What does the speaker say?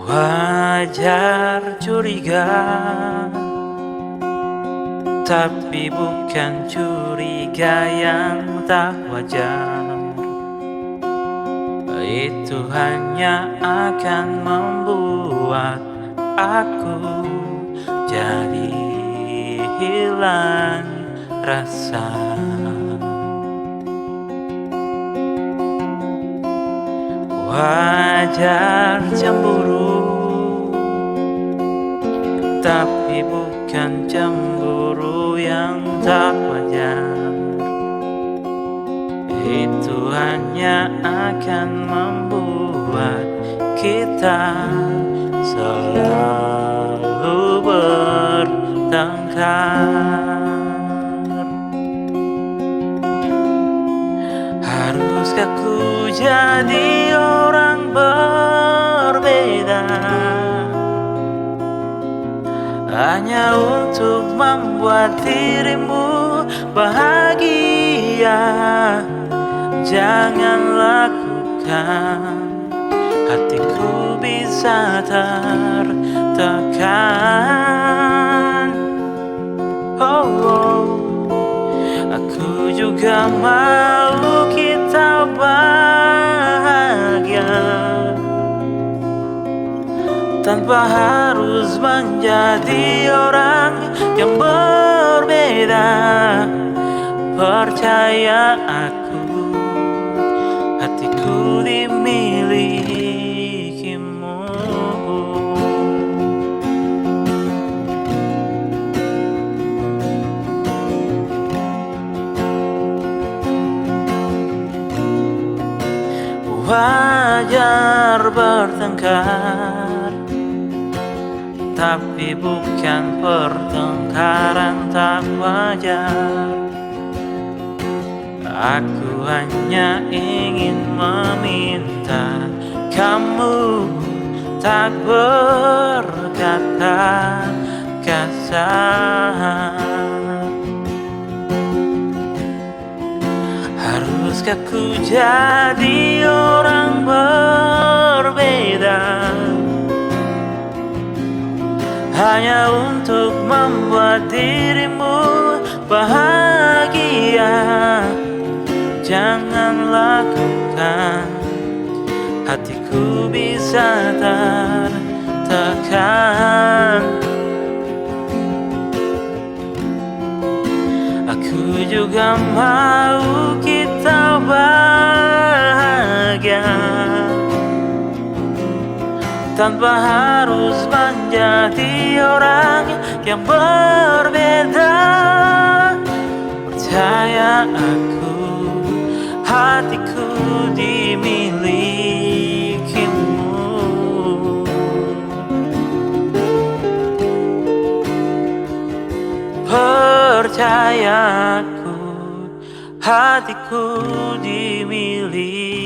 Wajar curiga, tapi bukan curiga yang tak wajar. Itu hanya akan membuat aku jadi hilang rasa. Wajar cemburu, tapi bukan cemburu yang tak wajar. Itu hanya akan membuat kita selalu bertengkar. Haruskah ku jadi orang berbeda hanya untuk membuat dirimu bahagia? Jangan lakukan, hatiku bisa tertekan. Aku juga mau kita bahagia tanpa harus menjadi orang yang berbeda. Percaya aku, hatiku dimilikimu. Wajar bertengkar, tapi bukan pertengkaran tak wajar. Aku hanya ingin meminta kamu tak berkata kasar. Haruskah ku jadi orang berbeda hanya untuk membuat dirimu bahagia? Jangan lakukan, hatiku bisa tertekan. Aku juga mau kita bahagia tanpa harus menjadi orang yang berbeda. Percaya aku, hatiku dimilikimu. Percaya aku, hatiku dimilikimu.